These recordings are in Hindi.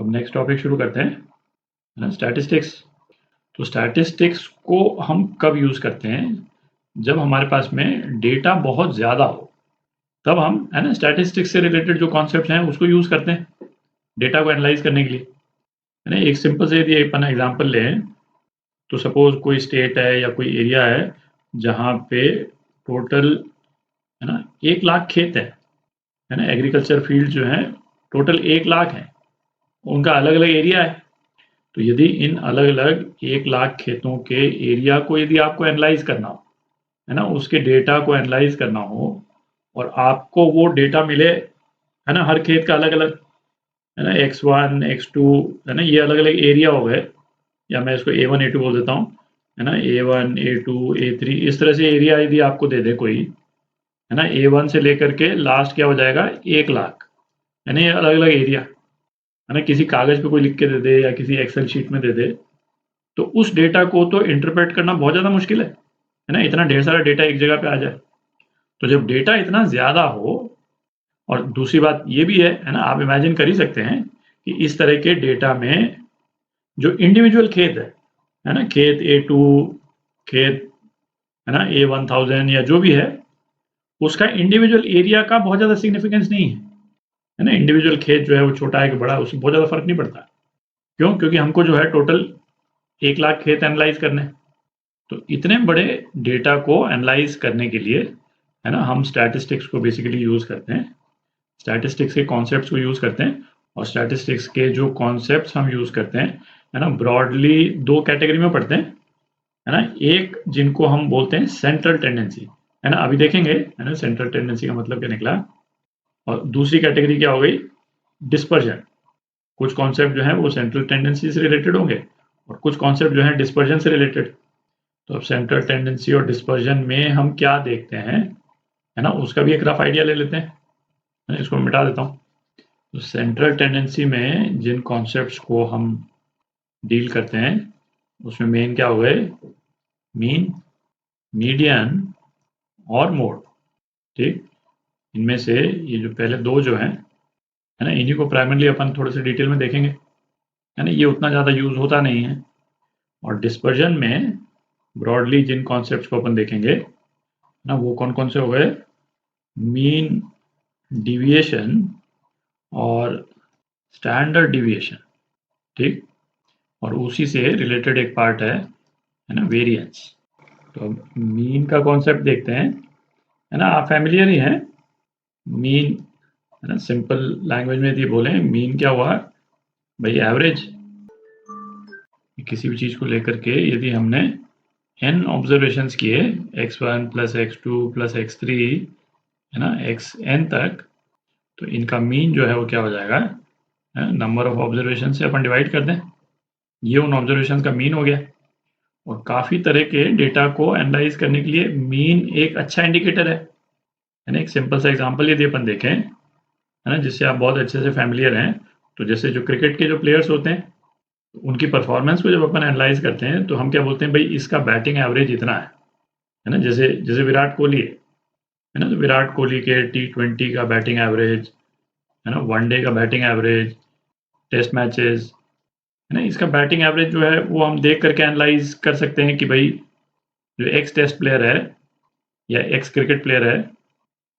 अब नेक्स्ट टॉपिक शुरू करते हैं, स्टैटिस्टिक्स। तो स्टैटिस्टिक्स को हम कब यूज़ करते हैं? जब हमारे पास में डेटा बहुत ज़्यादा हो, तब हम है ना स्टैटिस्टिक्स से रिलेटेड जो कॉन्सेप्ट्स हैं उसको यूज़ करते हैं डेटा को एनालाइज करने के लिए, है ना। एक सिंपल से यदि अपन एग्जांपल लें, तो सपोज कोई स्टेट है या कोई एरिया है जहाँ पे टोटल है ना 1 लाख खेत है ना। एग्रीकल्चर फील्ड जो है टोटल 1 लाख है, उनका अलग अलग एरिया है। तो यदि इन अलग अलग 1 लाख खेतों के एरिया को यदि आपको एनालाइज करना हो, है ना, उसके डेटा को एनालाइज करना हो, और आपको वो डेटा मिले, है ना, हर खेत का अलग अलग, है ना, x1 x2, है ना, ये अलग अलग एरिया हो गए, या मैं इसको A1 A2 बोल देता हूँ, है ना, A1 A2 A3, इस तरह से एरिया यदि आपको दे दे कोई, है ना, A1 से लेकर के लास्ट क्या हो जाएगा 1 लाख, है ना, ये अलग अलग एरिया, है ना। किसी कागज पे कोई लिख के दे दे या किसी एक्सेल शीट में दे दे, तो उस डेटा को तो इंटरप्रेट करना बहुत ज़्यादा मुश्किल है ना, इतना ढेर सारा डेटा एक जगह पे आ जाए। तो जब डेटा इतना ज़्यादा हो, और दूसरी बात ये भी है ना, आप इमेजिन कर ही सकते हैं कि इस तरह के डेटा में जो इंडिविजुअल खेत है ना, खेत A2, खेत है ना A1000 या जो भी है, उसका इंडिविजुअल एरिया का बहुत ज़्यादा सिग्निफिकेंस नहीं है ना। इंडिविजुअल खेत जो है वो छोटा है कि बड़ा, उससे बहुत ज़्यादा फर्क नहीं पड़ता। क्यों? क्योंकि हमको जो है टोटल 1 लाख खेत एनालाइज करने हैं। तो इतने बड़े डेटा को एनालाइज करने के लिए, है ना, हम स्टैटिस्टिक्स को बेसिकली यूज़ करते हैं, स्टैटिस्टिक्स के कॉन्सेप्ट्स को यूज़ करते हैं। और स्टैटिस्टिक्स के जो कॉन्सेप्ट्स हम यूज़ करते हैं, है ना, ब्रॉडली 2 कैटेगरी में पढ़ते हैं, है ना। एक जिनको हम बोलते हैं सेंट्रल टेंडेंसी, है ना, अभी देखेंगे, है ना, सेंट्रल टेंडेंसी का मतलब क्या निकला। और दूसरी कैटेगरी क्या हो गई, डिस्पर्जन। कुछ कॉन्सेप्ट जो है वो सेंट्रल टेंडेंसी से रिलेटेड होंगे, और कुछ कॉन्सेप्ट जो है डिस्पर्जन से रिलेटेड। तो अब सेंट्रल टेंडेंसी और डिस्पर्जन में हम क्या देखते हैं, है ना, उसका भी एक रफ आइडिया ले लेते हैं। इसको मिटा देता हूँ। तो सेंट्रल टेंडेंसी में जिन कॉन्सेप्ट्स को हम डील करते हैं, उसमें मेन क्या हो गए, मीन, मीडियन और मोड। ठीक, इनमें से ये जो पहले दो जो हैं, है ना, इन्हीं को प्राइमरली अपन थोड़े से डिटेल में देखेंगे, है ना। ये उतना ज़्यादा यूज़ होता नहीं है। और डिस्पर्जन में ब्रॉडली जिन कॉन्सेप्ट्स को अपन देखेंगे ना, वो कौन कौन से हो गए, मीन, डिविएशन और स्टैंडर्ड डिविएशन। ठीक, और उसी से रिलेटेड एक पार्ट है ना, वेरिएंस। तो अब मीन का कॉन्सेप्ट देखते हैं, है ना, आप फैमिलियर ही हैं। मीन, है ना, सिंपल लैंग्वेज में यदि बोलें, मीन क्या हुआ भाई, एवरेज। किसी भी चीज़ को लेकर के यदि हमने n ऑब्जर्वेशंस किए, x1 plus x2 plus x3, है ना, xn तक, तो इनका मीन जो है वो क्या हो जाएगा, नंबर ऑफ ऑब्जर्वेशन से अपन डिवाइड कर दें, ये उन ऑब्जर्वेशन का मीन हो गया। और काफ़ी तरह के डेटा को एनालाइज करने के लिए मीन एक अच्छा इंडिकेटर है ना। एक सिंपल सा एग्जांपल यदि अपन देखें, है ना, जिससे आप बहुत अच्छे से फैमिलियर हैं, तो जैसे जो क्रिकेट के जो प्लेयर्स होते हैं, उनकी परफॉर्मेंस को जब अपन एनालाइज करते हैं, तो हम क्या बोलते हैं, भाई इसका बैटिंग एवरेज इतना है ना। जैसे जैसे विराट कोहली है ना, तो विराट कोहली के T20 का बैटिंग एवरेज, है ना, वनडे का बैटिंग एवरेज, टेस्ट मैचेस, है ना, इसका बैटिंग एवरेज जो है वो हम देख करके एनालाइज कर सकते हैं कि भाई जो एक्स टेस्ट प्लेयर है या एक्स क्रिकेट प्लेयर है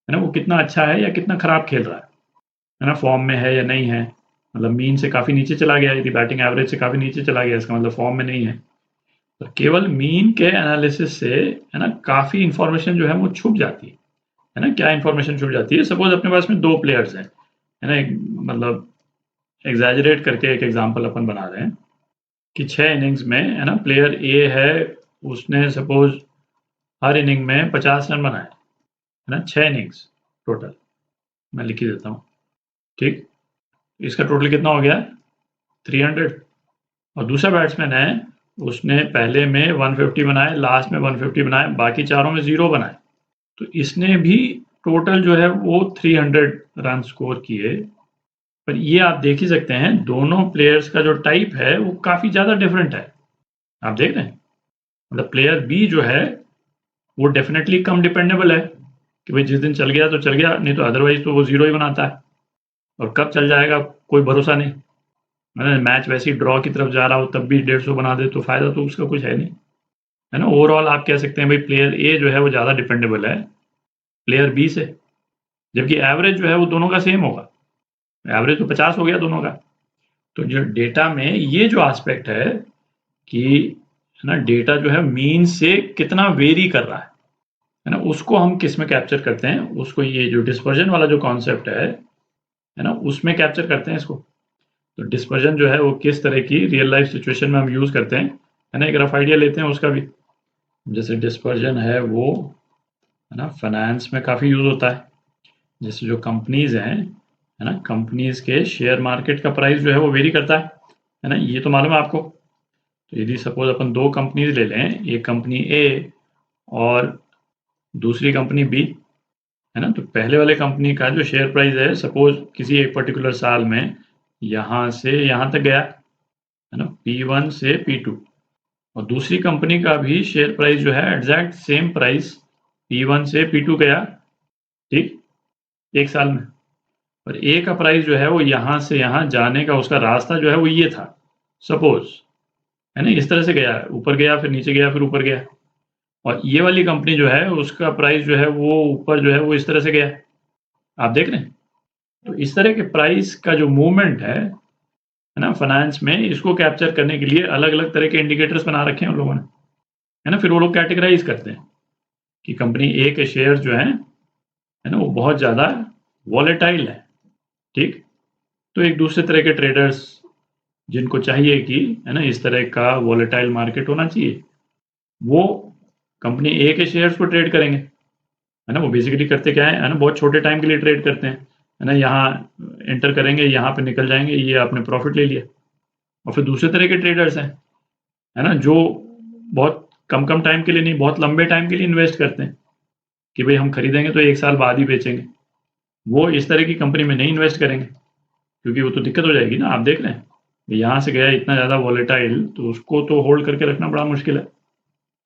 ना, वो कितना अच्छा है या कितना खराब खेल रहा है ना, फॉर्म में है या नहीं है। मतलब मीन से काफ़ी नीचे चला गया, यदि बैटिंग एवरेज से काफ़ी नीचे चला गया, इसका मतलब फॉर्म में नहीं है। तो केवल मीन के एनालिसिस से, है ना, काफ़ी इंफॉर्मेशन जो है वो छुप जाती है ना। क्या इंफॉर्मेशन छुप जाती है, सपोज अपने पास में 2 प्लेयर्स हैं, है ना, मतलब एग्जैजरेट करके एक एग्जांपल अपन बना रहे हैं कि 6 इनिंग्स में, है ना, प्लेयर ए है, उसने सपोज हर इनिंग में 50 रन बनाए, है ना, 6 इनिंग्स टोटल, मैं लिख ही देता हूँ। ठीक, इसका टोटल कितना हो गया, 300। और दूसरा बैट्समैन है, उसने पहले में 150 बनाए, लास्ट में 150 बनाए, बाकी चारों में 0 बनाए, तो इसने भी टोटल जो है वो 300 रन स्कोर किए। पर ये आप देख ही सकते हैं, दोनों प्लेयर्स का जो टाइप है वो काफ़ी ज़्यादा डिफरेंट है। आप देख रहे हैं, मतलब प्लेयर बी जो है वो डेफिनेटली कम डिपेंडेबल है कि भाई जिस दिन चल गया तो चल गया, नहीं तो अदरवाइज तो वो 0 ही बनाता है, और कब चल जाएगा कोई भरोसा नहीं। मैच वैसे ही ड्रॉ की तरफ जा रहा हो तब भी 150 बना दे तो फ़ायदा तो उसका कुछ है नहीं, है ना? ओवरऑल आप कह सकते हैं भाई प्लेयर ए जो है वो ज़्यादा डिपेंडेबल है प्लेयर बी से, जबकि एवरेज जो है वो दोनों का सेम होगा। एवरेज तो 50 हो गया दोनों का। तो जो डेटा में ये जो एस्पेक्ट है कि है ना, डेटा जो है मीन से कितना वेरी कर रहा है ना, उसको हम किस में कैप्चर करते हैं, उसको ये जो डिस्पर्जन वाला जो कॉन्सेप्ट है ना, उसमें कैप्चर करते हैं इसको। तो डिस्पर्जन जो है वो किस तरह की रियल लाइफ सिचुएशन में हम यूज़ करते हैं, है ना, एक रफ आइडिया लेते हैं उसका भी। जैसे डिस्पर्जन है वो, है ना, फाइनेंस में काफ़ी यूज़ होता है। जैसे जो कंपनीज़ हैं, है ना, कंपनीज़ के शेयर मार्केट का प्राइस जो है वो वेरी करता है ना, ये तो मालूम है आपको। तो यदि सपोज़ अपन 2 कंपनीज़ ले लें, एक कंपनी ए और दूसरी कंपनी बी, है ना, तो पहले वाले कंपनी का जो शेयर प्राइस है सपोज़ किसी एक पर्टिकुलर साल में यहाँ से यहाँ तक गया, है ना, P1 से P2, और दूसरी कंपनी का भी शेयर प्राइस जो है एग्जैक्ट सेम प्राइस P1 से P2 गया, ठीक, एक साल में। और ए का प्राइस जो है वो यहाँ से यहाँ जाने का उसका रास्ता जो है वो ये था सपोज, है ना, इस तरह से गया, ऊपर गया फिर नीचे गया फिर ऊपर गया। और ये वाली कंपनी जो है उसका प्राइस जो है वो ऊपर जो है वो इस तरह से गया, आप देख रहे हैं। तो इस तरह के प्राइस का जो मूवमेंट है ना, फाइनेंस में इसको कैप्चर करने के लिए अलग अलग तरह के इंडिकेटर्स बना रखे हैं उन लोगों ने, है ना। फिर वो लोग कैटेगराइज करते हैं कि कंपनी ए के शेयर जो है ना, वो बहुत ज़्यादा वॉलेटाइल है, ठीक। तो एक दूसरे तरह के ट्रेडर्स जिनको चाहिए कि, है ना, इस तरह का वॉलेटाइल मार्केट होना चाहिए, वो कंपनी ए के शेयर्स को ट्रेड करेंगे, है ना। वो बेसिकली करते क्या है ना, बहुत छोटे टाइम के लिए ट्रेड करते हैं, है ना, यहाँ एंटर करेंगे, यहाँ पे निकल जाएंगे, ये आपने प्रॉफिट ले लिया। और फिर दूसरे तरह के ट्रेडर्स हैं, है ना, जो बहुत कम कम टाइम के लिए नहीं, बहुत लंबे टाइम के लिए इन्वेस्ट करते हैं कि भाई हम खरीदेंगे तो एक साल बाद ही बेचेंगे। वो इस तरह की कंपनी में नहीं इन्वेस्ट करेंगे, क्योंकि वो तो दिक्कत हो जाएगी ना। आप देख रहे हैं यहाँ से गया इतना ज़्यादा वॉलेटाइल, तो उसको तो होल्ड करके रखना बड़ा मुश्किल है।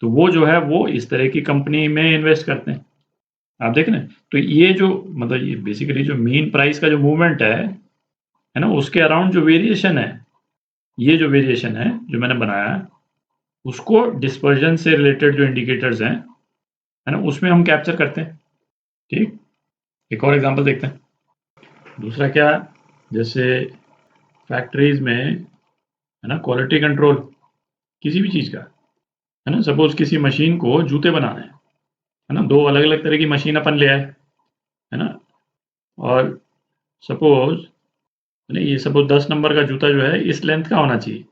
तो वो जो है वो इस तरह की कंपनी में इन्वेस्ट करते हैं, आप देख रहे हैं। तो ये जो मतलब ये बेसिकली जो मीन प्राइस का जो मूवमेंट है ना, उसके अराउंड जो वेरिएशन है, ये जो वेरिएशन है जो मैंने बनाया है, उसको डिस्पर्जन से रिलेटेड जो इंडिकेटर्स हैं, है ना, उसमें हम कैप्चर करते हैं, ठीक। एक और एग्जांपल देखते हैं। दूसरा क्या, जैसे फैक्ट्रीज में, है ना, क्वालिटी कंट्रोल किसी भी चीज़ का, है ना, सपोज किसी मशीन को जूते बनाने हैं, है ना, दो अलग अलग तरह की मशीन अपन ले आए, है ना, और सपोज ये सपोज 10 नंबर का जूता जो है इस लेंथ का होना चाहिए,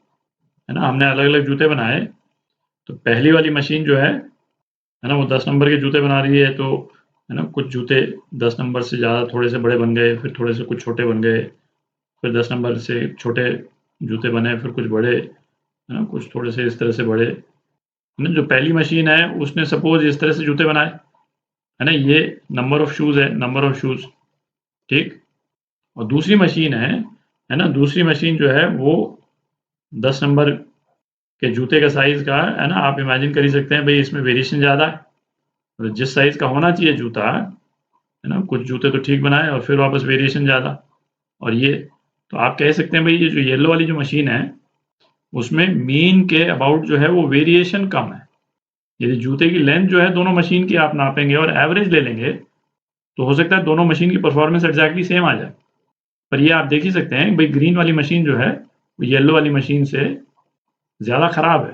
है ना। हमने अलग अलग जूते बनाए, तो पहली वाली मशीन जो है ना, वो 10 नंबर के जूते बना रही है, तो है ना, कुछ जूते 10 नंबर से ज़्यादा थोड़े से बड़े बन गए, फिर थोड़े से कुछ छोटे बन गए, फिर 10 नंबर से छोटे जूते बने, फिर कुछ बड़े, है ना, कुछ थोड़े से इस तरह से बड़े, है ना। जो पहली मशीन है उसने सपोज इस तरह से जूते बनाए, है ना, ये नंबर ऑफ शूज़ है, नंबर ऑफ शूज़, ठीक। और दूसरी मशीन है ना, दूसरी मशीन जो है वो 10 नंबर के जूते का साइज़ का, है ना, आप इमेजिन कर ही सकते हैं भाई इसमें वेरिएशन ज़्यादा है। तो जिस साइज़ का होना चाहिए जूता, है ना, कुछ जूते तो ठीक बनाए और फिर वापस वेरिएशन ज़्यादा। और ये तो आप कह सकते हैं भाई ये जो येलो वाली जो मशीन है उसमें मीन के अबाउट जो है वो वेरिएशन कम है। यदि जूते की लेंथ जो है दोनों मशीन की आप नापेंगे और एवरेज ले लेंगे, तो हो सकता है दोनों मशीन की परफॉर्मेंस एग्जैक्टली सेम आ जाए। पर ये आप देख ही सकते हैं भाई ग्रीन वाली मशीन जो है वो येलो वाली मशीन से ज़्यादा खराब है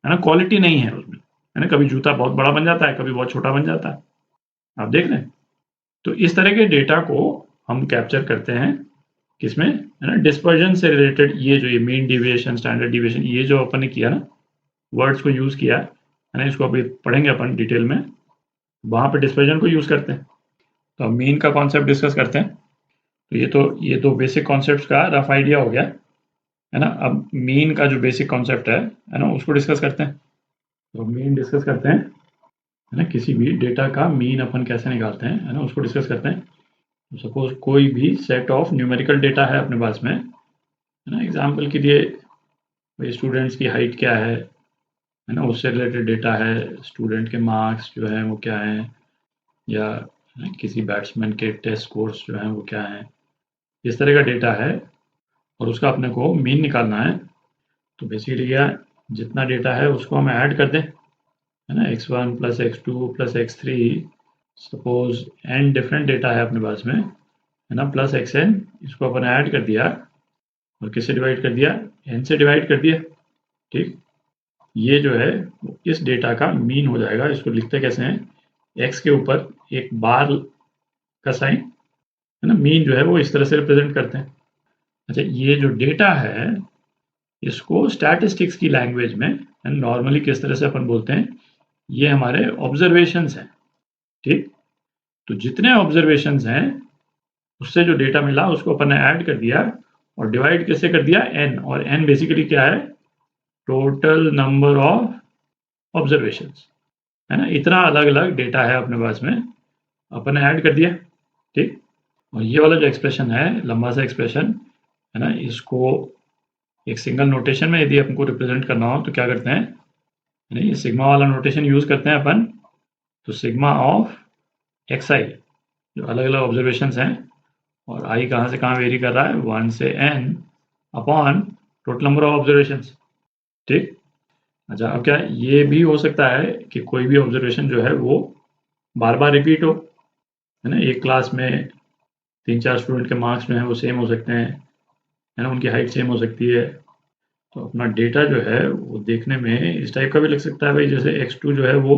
ना, क्वालिटी नहीं है उसमें, है ना। कभी जूता बहुत बड़ा बन जाता है, कभी बहुत छोटा बन जाता है, आप देख रहे हैं। तो इस तरह के डेटा को हम कैप्चर करते हैं किसमें, है ना, डिस्पर्जन से रिलेटेड। ये जो ये मीन डेविएशन, स्टैंडर्ड डेविएशन, ये जो अपन ने किया ना, वर्ड्स को यूज़ किया है ना, इसको अभी पढ़ेंगे अपन डिटेल में, वहाँ पे डिस्पर्जन को यूज़ करते हैं। तो अब मीन का कॉन्सेप्ट डिस्कस करते हैं। तो ये तो बेसिक कॉन्सेप्ट्स का रफ आइडिया हो गया, है ना। अब मीन का जो बेसिक कॉन्सेप्ट है ना, उसको डिस्कस करते हैं। तो मीन डिस्कस करते हैं, है ना, किसी भी डेटा का मीन अपन कैसे निकालते हैं, है ना, उसको डिस्कस करते हैं। तो सपोज कोई भी सेट ऑफ न्यूमेरिकल डेटा है अपने पास में, है ना, एग्जाम्पल के लिए भाई स्टूडेंट्स की हाइट क्या है ना, उससे रिलेटेड डेटा है, स्टूडेंट के मार्क्स जो हैं वो क्या हैं, या किसी बैट्समैन के टेस्ट स्कोर्स जो हैं वो क्या हैं, इस तरह का डेटा है। और उसका अपने को मीन निकालना है। तो बेसिकली क्या, जितना डेटा है उसको हम ऐड कर दें, है ना, x1 plus x2 plus x3, suppose n different data है अपने पास में, है ना, प्लस xn, इसको अपन ऐड कर दिया और किससे डिवाइड कर दिया, n से डिवाइड कर दिया। ठीक, ये जो है इस डेटा का मीन हो जाएगा। इसको लिखते कैसे हैं, x के ऊपर एक बार का साइन, है ना, मीन जो है वो इस तरह से रिप्रेजेंट करते हैं। अच्छा, ये जो डेटा है इसको स्टैटिस्टिक्स की लैंग्वेज में नॉर्मली किस तरह से अपन बोलते हैं, ये हमारे ऑब्जर्वेशंस हैं। ठीक, तो जितने ऑब्जर्वेशंस हैं उससे जो डेटा मिला उसको अपन ने ऐड कर दिया और डिवाइड कैसे कर दिया, n, और n बेसिकली क्या है, टोटल नंबर ऑफ ऑब्जर्वेशंस, है ना। इतना अलग अलग डेटा है अपने पास में, अपन ने ऐड कर दिया। ठीक, और ये वाला जो एक्सप्रेशन है, लंबा सा एक्सप्रेशन, है ना, इसको एक सिंगल नोटेशन में यदि हमको रिप्रेजेंट करना हो तो क्या करते हैं, है ना, ये सिग्मा वाला नोटेशन यूज करते हैं अपन। तो सिग्मा ऑफ एक्स आई, जो अलग अलग ऑब्जर्वेशंस हैं, और आई कहाँ से कहाँ वेरी कर रहा है, 1 से n upon total number of observations. ठीक, अच्छा, अब क्या ये भी हो सकता है कि कोई भी ऑब्जर्वेशन जो है वो बार बार रिपीट हो, है ना। एक क्लास में 3-4 स्टूडेंट के मार्क्स जो हैं वो सेम हो सकते हैं, है ना, उनकी हाइट सेम हो सकती है। तो अपना डेटा जो है वो देखने में इस टाइप का भी लग सकता है भाई, जैसे x2 जो है वो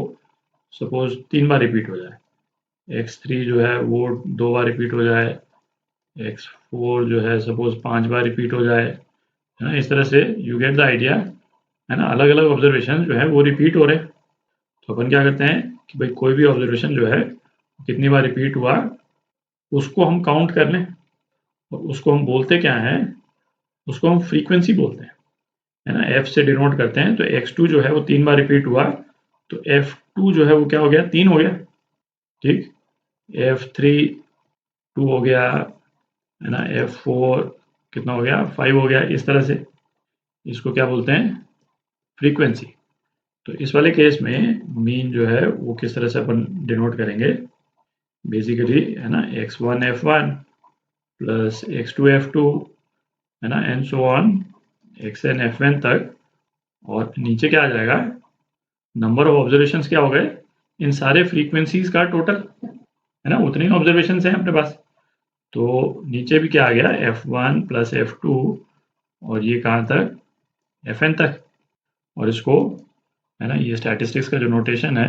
सपोज 3 बार रिपीट हो जाए, x3 जो है वो 2 बार रिपीट हो जाए, x4 जो है सपोज 5 बार रिपीट हो जाए, है ना। इस तरह से यू गेट द आइडिया, है ना, अलग अलग ऑब्जर्वेशन जो है वो रिपीट हो रहे हैं। तो अपन क्या करते हैं कि भाई कोई भी ऑब्जर्वेशन जो है कितनी बार रिपीट हुआ उसको हम काउंट कर लें, और उसको हम बोलते क्या है, उसको हम फ्रीक्वेंसी बोलते हैं, है ना, f से डिनोट करते हैं। तो x2 जो है वो 3 बार रिपीट हुआ, तो f2 जो है वो क्या हो गया, 3 हो गया। ठीक, f3 2 हो गया, है ना, f4 कितना हो गया, 5 हो गया। इस तरह से इसको क्या बोलते हैं, फ्रीक्वेंसी। तो इस वाले केस में मीन जो है वो किस तरह से अपन डिनोट करेंगे, बेसिकली, है ना, x1 f1 plus x2 f2, है ना, and so on xn fn तक, और नीचे क्या आ जाएगा, नंबर ऑफ ऑब्जर्वेशंस क्या हो गए, इन सारे फ्रीक्वेंसीज का टोटल, है ना, उतने ऑब्जर्वेशंस हैं अपने पास। तो नीचे भी क्या आ गया, f1 प्लस f2, और ये कहाँ तक, fn तक। और इसको, है ना, ये स्टैटिस्टिक्स का जो नोटेशन है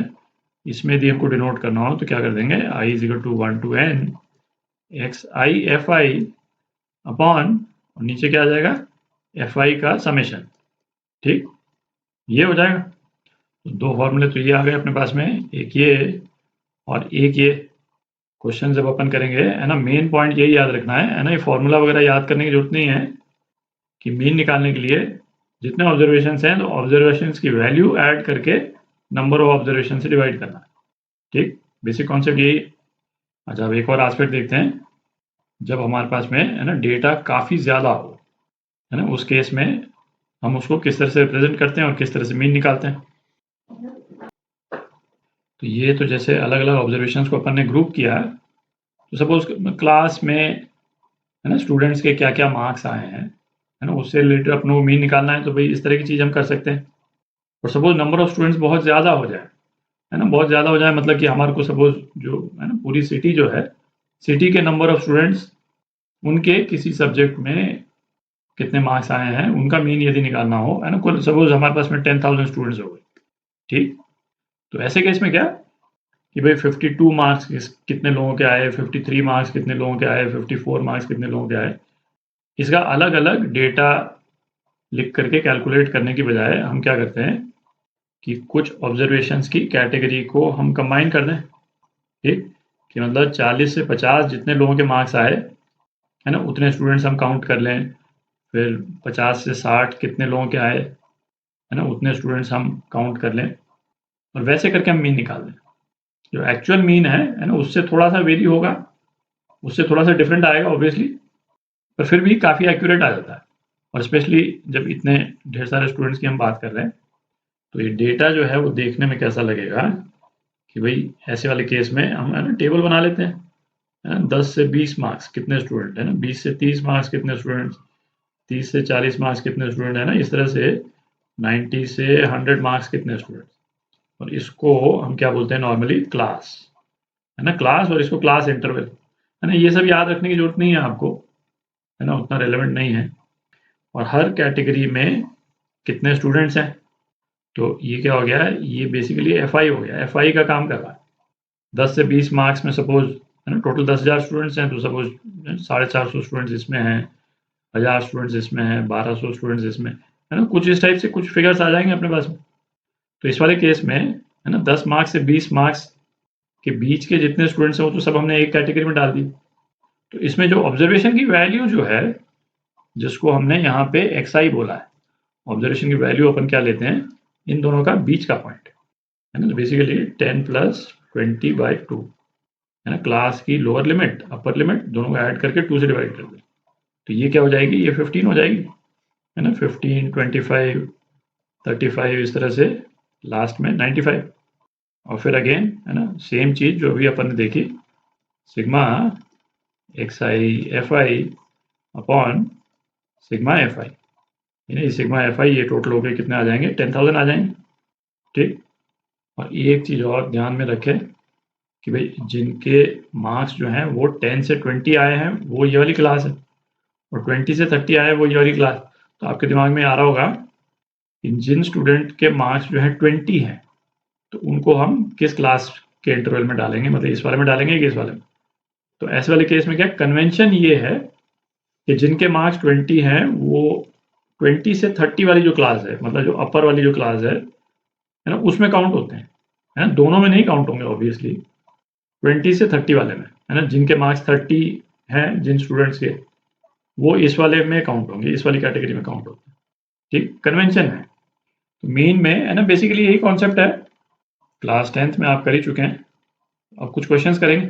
इसमें यदि हमको डिनोट करना हो तो क्या कर देंगे, i is equal to 1 to n x i f i upon, और नीचे क्या आ जाएगा, एफ आई का समेशन। ठीक, ये हो जाएगा। तो दो फॉर्मूले तो ये आ गए अपने पास में, एक ये और एक ये। क्वेश्चन जब अपन करेंगे, है ना, मेन पॉइंट यही याद रखना है ना, ये फॉर्मूला वगैरह याद करने की जरूरत नहीं है, कि मीन निकालने के लिए जितने ऑब्जर्वेशंस हैं तो ऑब्जर्वेशंस की वैल्यू ऐड करके नंबर ऑफ ऑब्जर्वेशन से डिवाइड करना है। ठीक, बेसिक कॉन्सेप्ट यही। अच्छा, अब एक और एस्पेक्ट देखते हैं, जब हमारे पास में, है ना, डेटा काफ़ी ज़्यादा हो, है ना, उस केस में हम उसको किस तरह से रिप्रेजेंट करते हैं और किस तरह से मीन निकालते हैं। तो ये तो जैसे अलग अलग ऑब्जर्वेशंस को अपन ने ग्रुप किया, तो सपोज क्लास में, है ना, स्टूडेंट्स के क्या क्या मार्क्स आए हैं, है ना, उससे रिलेटेड अपने को मीन निकालना है, तो भाई इस तरह की चीज़ हम कर सकते हैं। और सपोज नंबर ऑफ स्टूडेंट्स बहुत ज़्यादा हो जाए, है ना, बहुत ज़्यादा हो जाए मतलब कि हमारे को सपोज जो है ना पूरी सिटी जो है, सिटी के नंबर ऑफ स्टूडेंट्स, उनके किसी सब्जेक्ट में कितने मार्क्स आए हैं उनका मीन यदि निकालना हो, है ना, कुल सपोज हमारे पास में 10,000 स्टूडेंट्स हो गए। ठीक, तो ऐसे केस में क्या कि भाई 52 मार्क्स कितने लोगों के आए, 53 मार्क्स कितने लोगों के आए, 54 मार्क्स कितने लोगों के आए, इसका अलग अलग डेटा लिख करके कैलकुलेट करने की बजाय हम क्या करते हैं कि कुछ ऑब्जर्वेशंस की कैटेगरी को हम कंबाइन कर दें। ठीक, कि मतलब 40 से 50 जितने लोगों के मार्क्स आए, है ना, उतने स्टूडेंट्स हम काउंट कर लें। फिर 50 से 60 कितने लोगों के आए, है ना, उतने स्टूडेंट्स हम काउंट कर लें, और वैसे करके हम मीन निकाल दें। जो एक्चुअल मीन है ना, उससे थोड़ा सा वेरी होगा, उससे थोड़ा सा डिफरेंट आएगा ऑब्वियसली, पर फिर भी काफ़ी एक्यूरेट आ जाता है। और स्पेशली जब इतने ढेर सारे स्टूडेंट्स की हम बात कर रहे हैं, तो ये डेटा जो है वो देखने में कैसा लगेगा कि भाई ऐसे वाले केस में हम, है ना, टेबल बना लेते हैं, है ना, 10 से 20 मार्क्स कितने स्टूडेंट, है ना, 20 से 30 मार्क्स कितने स्टूडेंट्स, 30 से 40 मार्क्स कितने स्टूडेंट है ना, इस तरह से 90 से 100 मार्क्स कितने स्टूडेंट, और इसको हम क्या बोलते हैं नॉर्मली, क्लास, है ना, क्लास, और इसको क्लास इंटरवल, है ना। ये सब याद रखने की जरूरत नहीं है आपको, है ना, उतना रेलेवेंट नहीं है। और हर कैटेगरी में कितने स्टूडेंट्स हैं, तो ये क्या हो गया, ये बेसिकली एफआई हो गया, एफआई का काम कर रहा है। 10 से 20 मार्क्स में सपोज, है ना, टोटल 10,000 स्टूडेंट्स हैं, तो सपोज 450 स्टूडेंट्स इसमें हैं, 1000 स्टूडेंट्स इसमें हैं, 1200 स्टूडेंट्स इसमें, है ना, कुछ इस टाइप से कुछ फिगर्स आ जाएंगे अपने पास में। तो इस वाले केस में, है ना, 10 मार्क्स से 20 मार्क्स के बीच के जितने स्टूडेंट्स हैं वो तो सब हमने एक कैटेगरी में डाल दी। तो इसमें जो ऑब्जर्वेशन की वैल्यू जो है, जिसको हमने यहाँ पे xi बोला है, ऑब्जर्वेशन की वैल्यू अपन क्या लेते हैं, इन दोनों का बीच का पॉइंट, है ना। तो बेसिकली 10 + 20/2, है ना, क्लास की लोअर लिमिट अपर लिमिट दोनों को ऐड करके 2 से डिवाइड कर दें, तो ये क्या हो जाएगी, ये 15 हो जाएगी, है ना। 15, 25, 35, इस तरह से लास्ट में 95। और फिर अगेन, है ना, सेम चीज जो अभी अपन ने देखी, sigma xi upon sigma fi, ये सिग्मा fi ये टोटल हो गए कितने आ जाएंगे, 10,000 आ जाएंगे, ठीक। और एक चीज और ध्यान में रखें कि भाई जिनके मार्क्स जो हैं वो 10 से 20 आए हैं वो ये वाली क्लास है, और 20 से 30 आए वो ये वाली क्लास। तो आपके दिमाग में आ रहा होगा कि जिन स्टूडेंट के मार्क्स जो है 20 हैं, तो उनको हम किस क्लास के इंटरवल में डालेंगे, मतलब इस वाले में डालेंगे कि इस वाले में। तो ऐसे वाले केस में क्या कन्वेंशन ये है कि जिनके मार्क्स 20 हैं वो 20 से 30 वाली जो क्लास है, मतलब जो अपर वाली जो क्लास है ना, उसमें काउंट होते हैं, है ना, दोनों में नहीं काउंट होंगे ऑब्वियसली, 20 से 30 वाले में, है ना, जिनके मार्क्स 30 हैं जिन स्टूडेंट्स के, वो इस वाले में काउंट होंगे, इस वाली कैटेगरी में काउंट होते हैं, ठीक, कन्वेंशन है। तो मेन में, है ना, बेसिकली यही कॉन्सेप्ट है, क्लास 10th में आप कर ही चुके हैं। अब कुछ क्वेश्चंस करेंगे।